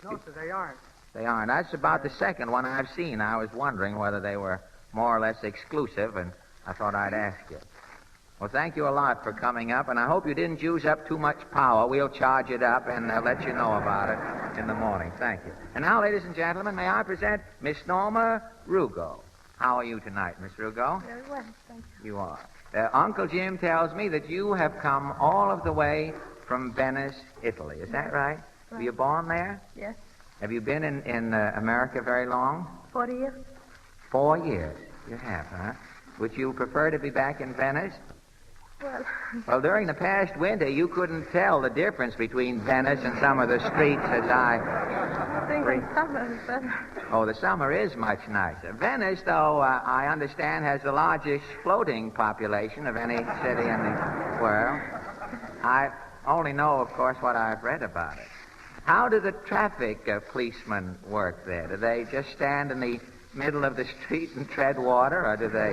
No, sir, they aren't. They aren't. That's about the second one I've seen. I was wondering whether they were more or less exclusive, and I thought I'd ask you. Well, thank you a lot for coming up, and I hope you didn't use up too much power. We'll charge it up and let you know about it in the morning. Thank you. And now, ladies and gentlemen, may I present Miss Norma Rugo. How are you tonight, Miss Rugo? Very well, thank you. You are. Uncle Jim tells me that you have come all of the way from Venice, Italy. Is that right? Were you born there? Yes. Have you been in America very long? 40 years. 4 years. You have, huh? Would you prefer to be back in Venice? Well, during the past winter, you couldn't tell the difference between Venice and some of the streets as I think in summer is better. Oh, the summer is much nicer. Venice, though, I understand, has the largest floating population of any city in the world. I only know, of course, what I've read about it. How do the traffic policemen work there? Do they just stand in the middle of the street and tread water, or do they...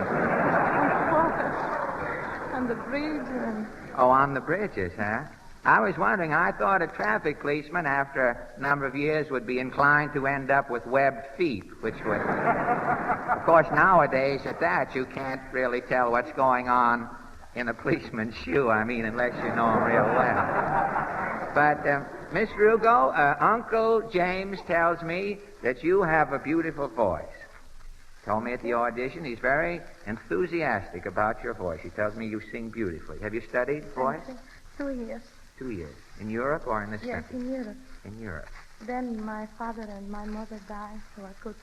On the bridge and... Oh, on the bridges, huh? I was wondering, I thought a traffic policeman, after a number of years, would be inclined to end up with webbed feet, which would... Of course, nowadays, at that, you can't really tell what's going on in a policeman's shoe, unless you know him real well. But, Miss Rugo, Uncle James tells me that you have a beautiful voice. Told me at the audition he's very enthusiastic about your voice. He tells me you sing beautifully. Have you studied voice? 2 years. 2 years. In Europe or in this Yes, country? in Europe. In Europe. Then my father and my mother died, so I could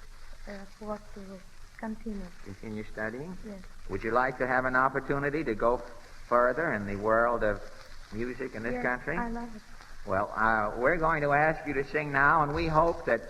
afford to continue. Continue studying? Yes. Would you like to have an opportunity to go further in the world of music in this Yes, country? I love it. Well, we're going to ask you to sing now, and we hope that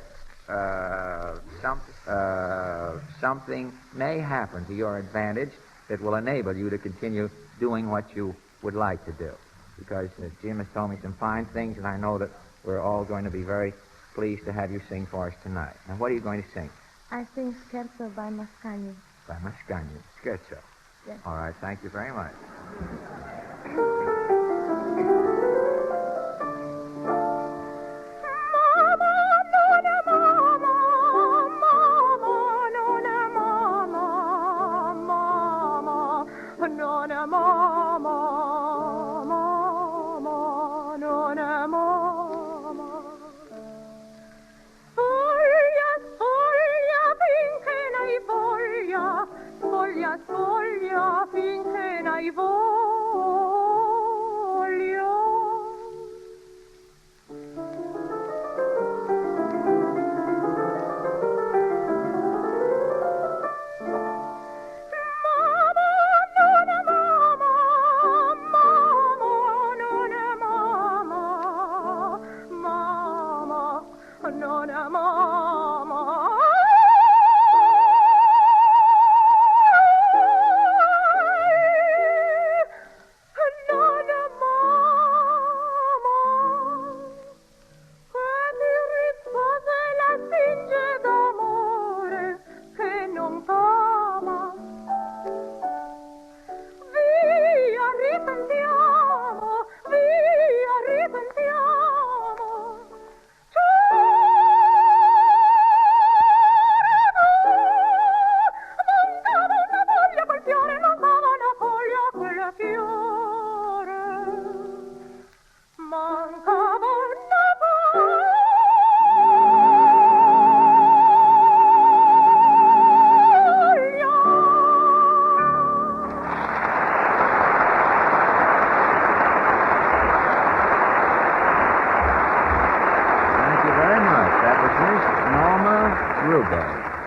something may happen to your advantage that will enable you to continue doing what you would like to do. Because Jim has told me some fine things, and I know that we're all going to be very pleased to have you sing for us tonight. Now, what are you going to sing? I sing Scherzo by Mascagni. By Mascagni. Scherzo. Yes. All right, thank you very much. Sfoglia finché n'hai voglia.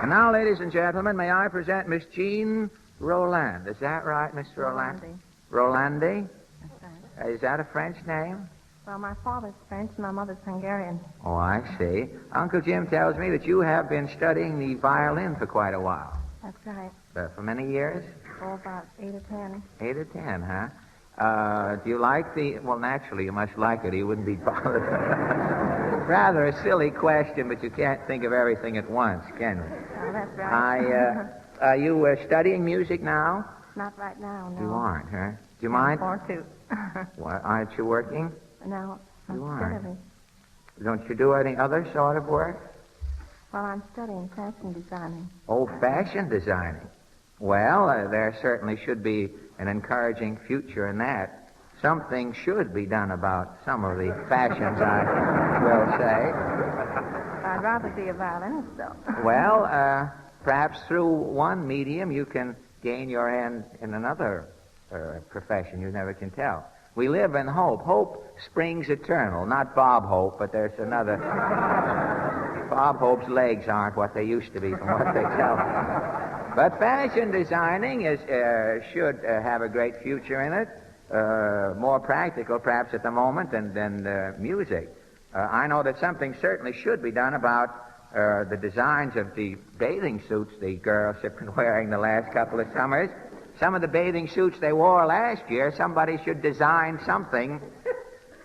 And now, ladies and gentlemen, may I present Miss Jean Roland. Is that right, Miss Roland? Rolandi? That's right. Is that a French name? Well, my father's French, my mother's Hungarian. Oh, I see. Uncle Jim tells me that you have been studying the violin for quite a while. That's right. For many years? Oh, about 8 or 10. 8 or 10, huh? Do you like the... Well, naturally, you must like it. You wouldn't be bothered. Rather a silly question, but you can't think of everything at once, can you? Oh, that's right. Are you studying music now? Not right now, no. You aren't, huh? Do you mind? I want to. What, aren't you working? No, I'm You aren't. studying. Don't you do any other sort of work? Well, I'm studying fashion designing. Oh, fashion designing. Well, there certainly should be an encouraging future in that. Something should be done about some of the fashions, I will say. I'd rather be a violinist, though. Well, perhaps through one medium you can gain your end in another profession. You never can tell. We live in hope. Hope springs eternal. Not Bob Hope, but there's another. Bob Hope's legs aren't what they used to be from what they tell me. But fashion designing should have a great future in it. more practical, perhaps, at the moment than music. I know that something certainly should be done about the designs of the bathing suits the girls have been wearing the last couple of summers. Some of the bathing suits they wore last year, somebody should design something.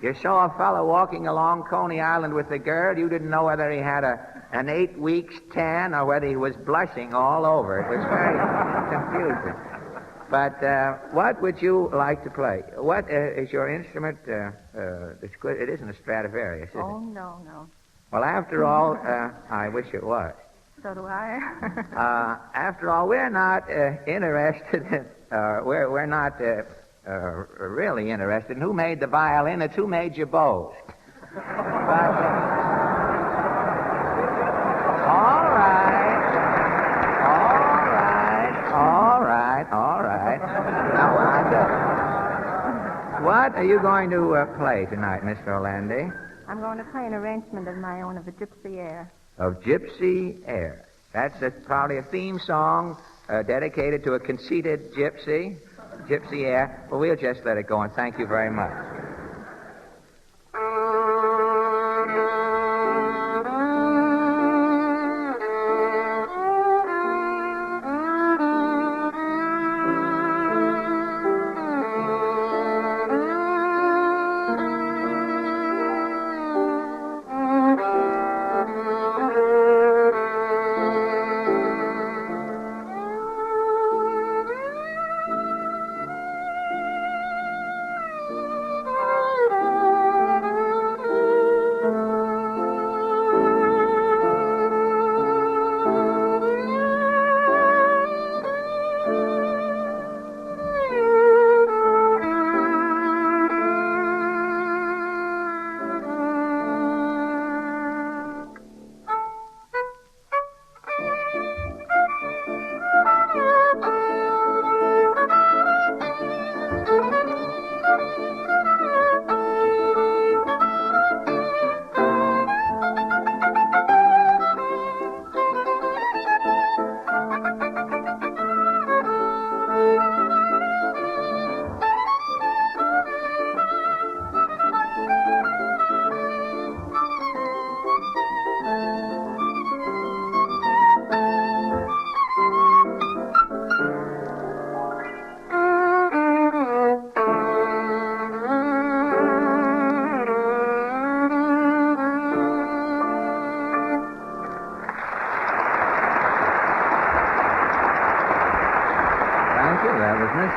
You saw a fellow walking along Coney Island with a girl. You didn't know whether he had an 8 weeks tan or whether he was blushing all over. It was very confusing. But what would you like to play? What is your instrument? It's good. It isn't a Stradivarius, is it? Oh, no. Well, after all, I wish it was. So do I. After all, we're not interested in, we're not really interested in who made the violin. It's who made your bows. But, all right. Now, what are you going to play tonight, Mr. Orlandi? I'm going to play an arrangement of my own of a gypsy air. Of Gypsy Air. That's probably a theme song dedicated to a conceited gypsy. Gypsy Air. Well, we'll just let it go, and thank you very much.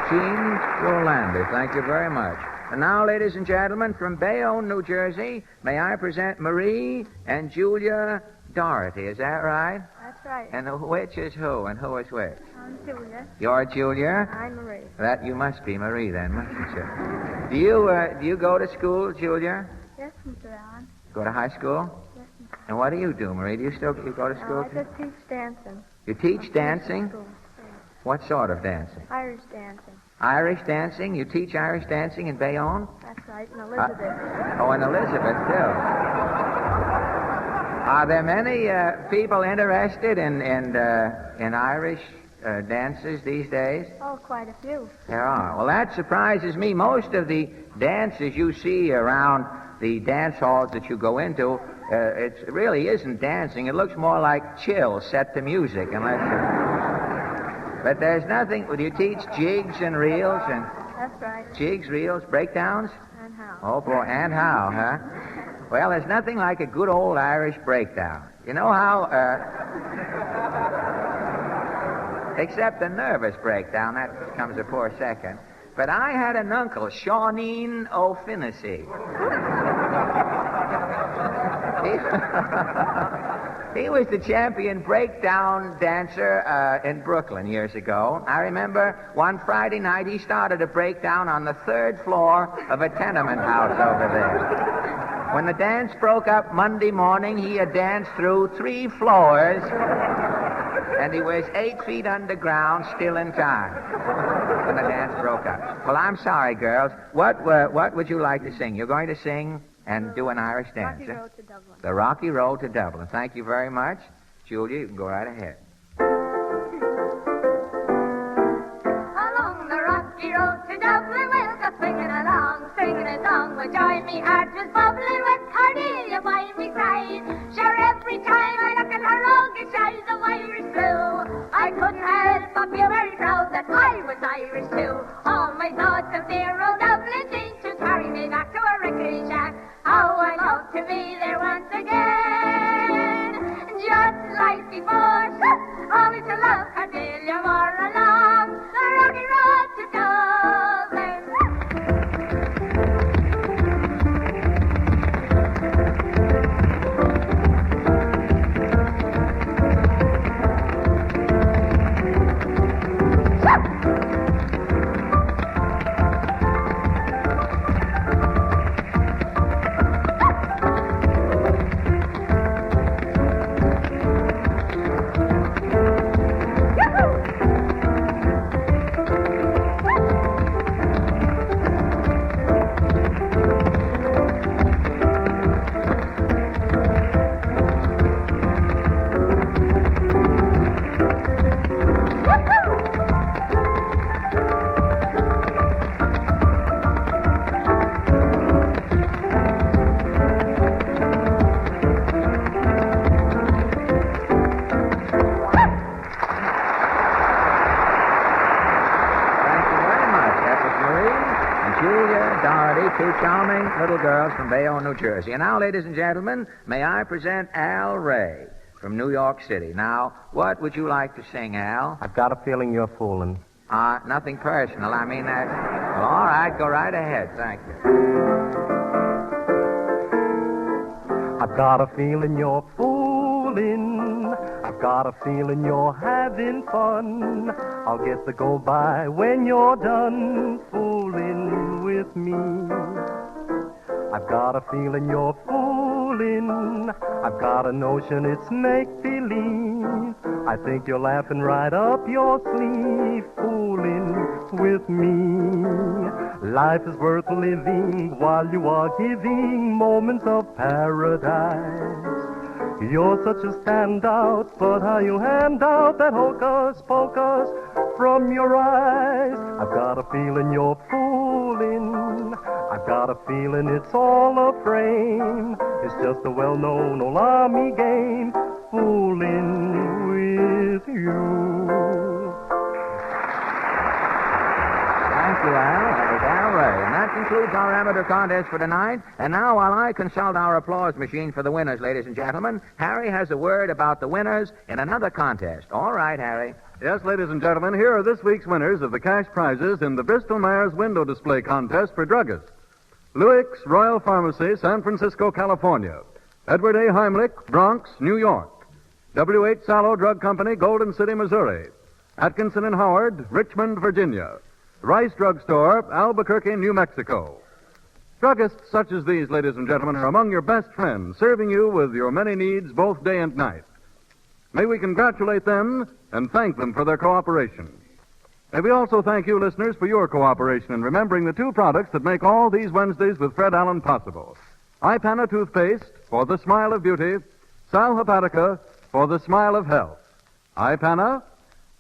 Jean Orlandi. Thank you very much. And now, ladies and gentlemen, from Bayonne, New Jersey, may I present Marie and Julia Doherty. Is that right? That's right. And which is who and who is which? I'm Julia. You're Julia? I'm Marie. That you must be Marie then, mustn't you? Do you go to school, Julia? Yes, Mr. Allen. Go to high school? Yes, Mr. And what do you do, Marie? Do you still go to school? I just teach dancing. You teach dancing? School. What sort of dancing? Irish dancing. Irish dancing? You teach Irish dancing in Bayonne? That's right, in Elizabeth. In Elizabeth, too. Are there many people interested in Irish dances these days? Oh, quite a few. There are. Well, that surprises me. Most of the dances you see around the dance halls that you go into, it really isn't dancing. It looks more like chill set to music, But there's nothing. Will you teach jigs and reels and? That's right. Jigs, reels, breakdowns? And how? Oh boy, and how, huh? Well, there's nothing like a good old Irish breakdown. You know how? Except a nervous breakdown. That comes a poor second. But I had an uncle, Shawneen O'Finnessy. He was the champion breakdown dancer in Brooklyn years ago. I remember one Friday night he started a breakdown on the 3rd floor of a tenement house over there. When the dance broke up Monday morning, he had danced through 3 floors, and he was 8 feet underground, still in time, when the dance broke up. Well, I'm sorry, girls. What would you like to sing? You're going to sing and do an Irish dance. Rocky Road to Dublin. The Rocky Road to Dublin. Thank you very much. Julia, you can go right ahead. Along the rocky road to Dublin, we'll go swinging would join me. Heart was bubbling with Cordelia by me side. Sure, every time I look at her roguish eyes of Irish blue, I couldn't help but feel very proud that I was Irish too. All my thoughts of dear old Dublin seem to carry me back to a rectory shack. How I love to be there once again. Just like before, only to love Cordelia more along the rocky road to Dublin. Two charming little girls from Bayonne, New Jersey. And now, ladies and gentlemen, may I present Al Ray from New York City. Now, what would you like to sing, Al? I've got a feeling you're fooling. Nothing personal. I mean that. Well, all right, go right ahead. Thank you. I've got a feeling you're fooling. I've got a feeling you're having fun. I'll get the go by when you're done fooling with me. I've got a feeling you're fooling. I've got a notion it's make-believe. I think you're laughing right up your sleeve, fooling with me. Life is worth living while you are giving moments of paradise. You're such a standout, but how you hand out that hocus pocus from your eyes. I've got a feeling you're fooling. I've got a feeling it's all a frame. It's just a well-known old army game, fooling with you. Thank you, Al. That was Al Ray. And that concludes our amateur contest for tonight. And now, while I consult our applause machine for the winners, ladies and gentlemen, Harry has a word about the winners in another contest. All right, Harry. Yes, ladies and gentlemen, here are this week's winners of the cash prizes in the Bristol-Myers window display contest for druggists. Luick's Royal Pharmacy, San Francisco, California. Edward A. Heimlich, Bronx, New York. W.H. Sallow Drug Company, Golden City, Missouri. Atkinson and Howard, Richmond, Virginia. Rice Drug Store, Albuquerque, New Mexico. Druggists such as these, ladies and gentlemen, are among your best friends, serving you with your many needs both day and night. May we congratulate them and thank them for their cooperation. May we also thank you, listeners, for your cooperation in remembering the two products that make all these Wednesdays with Fred Allen possible. Ipana toothpaste for the smile of beauty, Sal Hepatica for the smile of health. Ipana,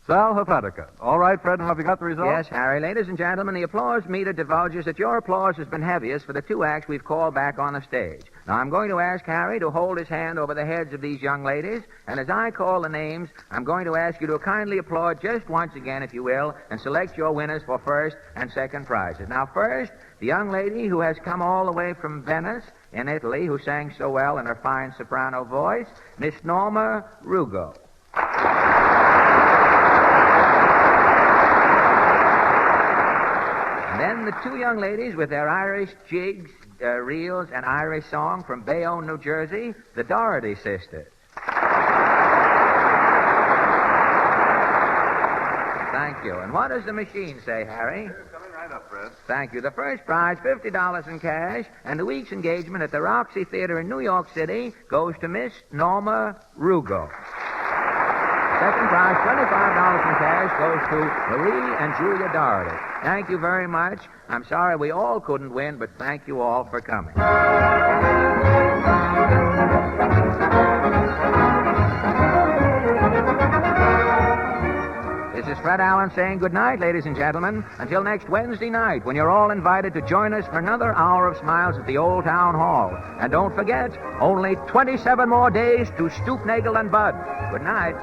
Sal Hepatica. All right, Fred, have you got the results? Yes, Harry. Ladies and gentlemen, the applause meter divulges that your applause has been heaviest for the two acts we've called back on the stage. Now, I'm going to ask Harry to hold his hand over the heads of these young ladies, and as I call the names, I'm going to ask you to kindly applaud just once again, if you will, and select your winners for first and second prizes. Now, first, the young lady who has come all the way from Venice in Italy, who sang so well in her fine soprano voice, Miss Norma Rugo. Then the two young ladies with their Irish jigs, reels, and Irish song from Bayonne, New Jersey, the Doherty sisters. Thank you. And what does the machine say, Harry? It's coming right up, Fred. Thank you. The first prize, $50 in cash, and the week's engagement at the Roxy Theater in New York City goes to Miss Norma Rugo. Second prize, $25 in cash, goes to Marie and Julia Doherty. Thank you very much. I'm sorry we all couldn't win, but thank you all for coming. This is Fred Allen saying good night, ladies and gentlemen, until next Wednesday night when you're all invited to join us for another hour of smiles at the Old Town Hall. And don't forget, only 27 more days to Stoop, Nagel, and Bud. Good night.